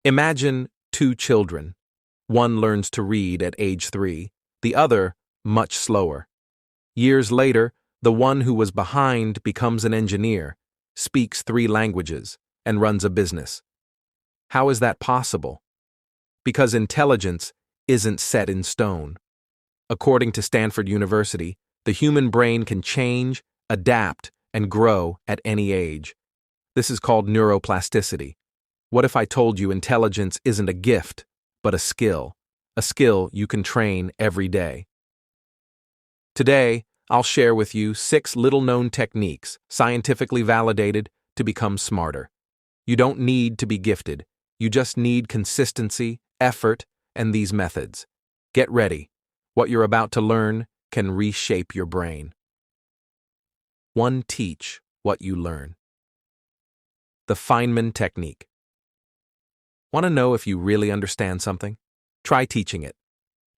Imagine two children. One learns to read at age 3, the other much slower. Years later, the one who was behind becomes an engineer, speaks 3 languages, and runs a business. How is that possible? Because intelligence isn't set in stone. According to Stanford University, the human brain can change, adapt, and grow at any age. This is called neuroplasticity. What if I told you intelligence isn't a gift, but a skill you can train every day? Today, I'll share with you 6 little-known techniques, scientifically validated, to become smarter. You don't need to be gifted. You just need consistency, effort, and these methods. Get ready. What you're about to learn can reshape your brain. 1. Teach what you learn. The Feynman technique. Want to know if you really understand something? Try teaching it.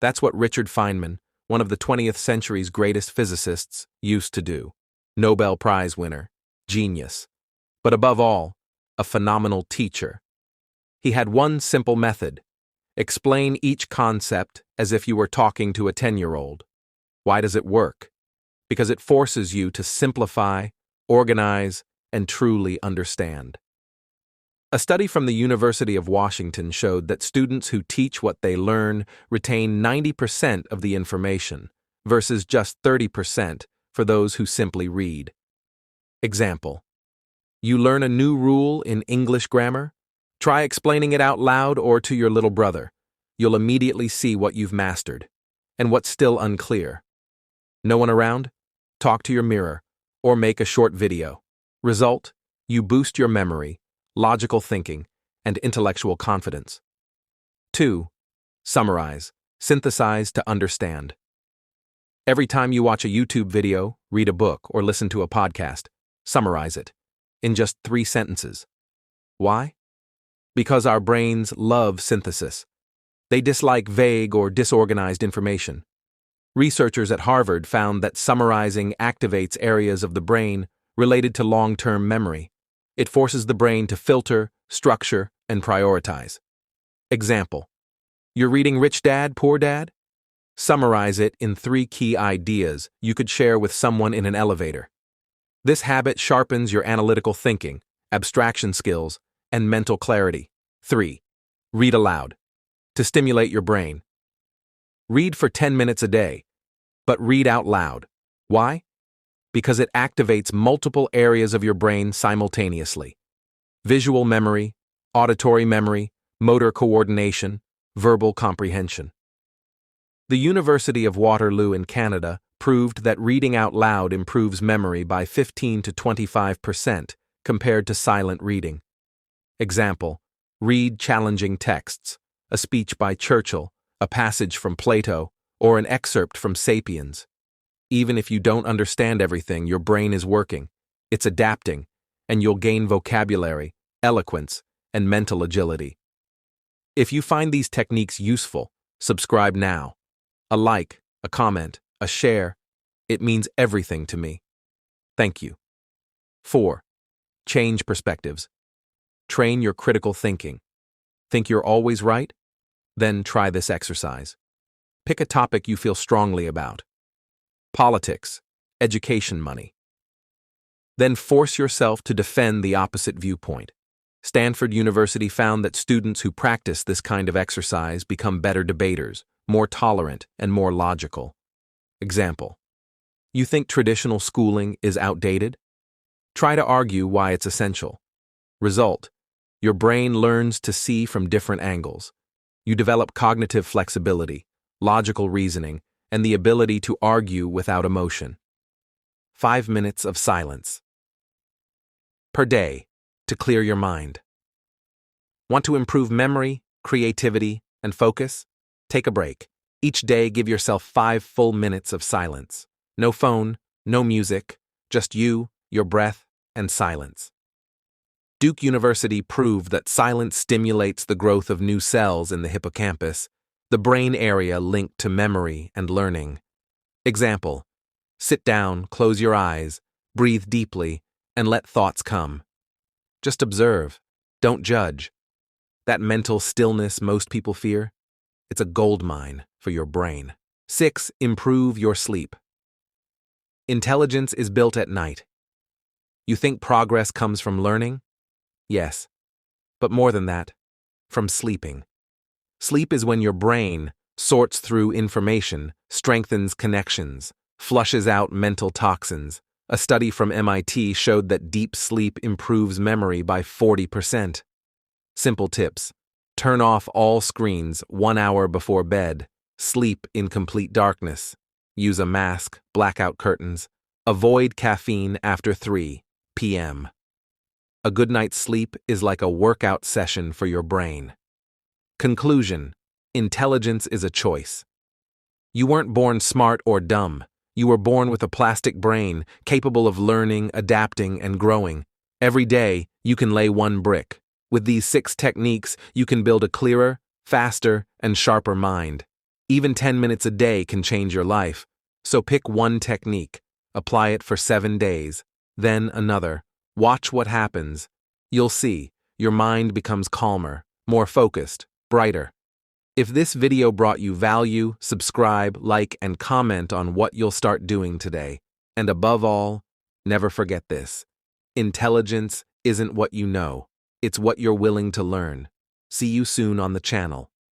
That's what Richard Feynman, one of the 20th century's greatest physicists, used to do. Nobel Prize winner, genius, but above all, a phenomenal teacher. He had one simple method: explain each concept as if you were talking to a 10-year-old. Why does it work? Because it forces you to simplify, organize, and truly understand. A study from the University of Washington showed that students who teach what they learn retain 90% of the information, versus just 30% for those who simply read. Example: you learn a new rule in English grammar? Try explaining it out loud or to your little brother. You'll immediately see what you've mastered, and what's still unclear. No one around? Talk to your mirror, or make a short video. Result: you boost your memory, logical thinking, and intellectual confidence. 2. Summarize, synthesize to understand. Every time you watch a YouTube video, read a book, or listen to a podcast, summarize it in just 3 sentences. Why? Because our brains love synthesis. They dislike vague or disorganized information. Researchers at Harvard found that summarizing activates areas of the brain related to long-term memory. It forces the brain to filter, structure, and prioritize. Example: you're reading Rich Dad, Poor Dad? Summarize it in 3 key ideas you could share with someone in an elevator. This habit sharpens your analytical thinking, abstraction skills, and mental clarity. 3. Read aloud. To stimulate your brain. Read for 10 minutes a day, but read out loud. Why? Because it activates multiple areas of your brain simultaneously: visual memory, auditory memory, motor coordination, verbal comprehension. The University of Waterloo in Canada proved that reading out loud improves memory by 15 to 25% compared to silent reading. Example: read challenging texts, a speech by Churchill, a passage from Plato, or an excerpt from Sapiens. Even if you don't understand everything, your brain is working, it's adapting, and you'll gain vocabulary, eloquence, and mental agility. If you find these techniques useful, subscribe now. A like, a comment, a share, it means everything to me. Thank you. 4. Change perspectives. Train your critical thinking. Think you're always right? Then try this exercise. Pick a topic you feel strongly about. Politics, education, money. Then force yourself to defend the opposite viewpoint. Stanford University found that students who practice this kind of exercise become better debaters, more tolerant, and more logical. Example: you think traditional schooling is outdated? Try to argue why it's essential. Result: your brain learns to see from different angles. You develop cognitive flexibility, logical reasoning, and the ability to argue without emotion. 5 minutes of silence per day to clear your mind. Want to improve memory, creativity, and focus? Take a break. Each day, give yourself 5 full minutes of silence. No phone, no music, just you, your breath, and silence. Duke University proved that silence stimulates the growth of new cells in the hippocampus, the brain area linked to memory and learning. Example: sit down, close your eyes, breathe deeply, and let thoughts come. Just observe. Don't judge. That mental stillness most people fear? It's a gold mine for your brain. 6. Improve your sleep. Intelligence is built at night. You think progress comes from learning? Yes. But more than that, from sleeping. Sleep is when your brain sorts through information, strengthens connections, flushes out mental toxins. A study from MIT showed that deep sleep improves memory by 40%. Simple tips. Turn off all screens 1 hour before bed. Sleep in complete darkness. Use a mask, blackout curtains. Avoid caffeine after 3 p.m. A good night's sleep is like a workout session for your brain. Conclusion: intelligence is a choice. You weren't born smart or dumb. You were born with a plastic brain, capable of learning, adapting, and growing. Every day, you can lay one brick. With these 6 techniques, you can build a clearer, faster, and sharper mind. Even 10 minutes a day can change your life. So pick one technique, apply it for 7 days, then another. Watch what happens. You'll see, your mind becomes calmer, more focused, brighter. If this video brought you value, subscribe, like, and comment on what you'll start doing today. And above all, never forget this. Intelligence isn't what you know, it's what you're willing to learn. See you soon on the channel.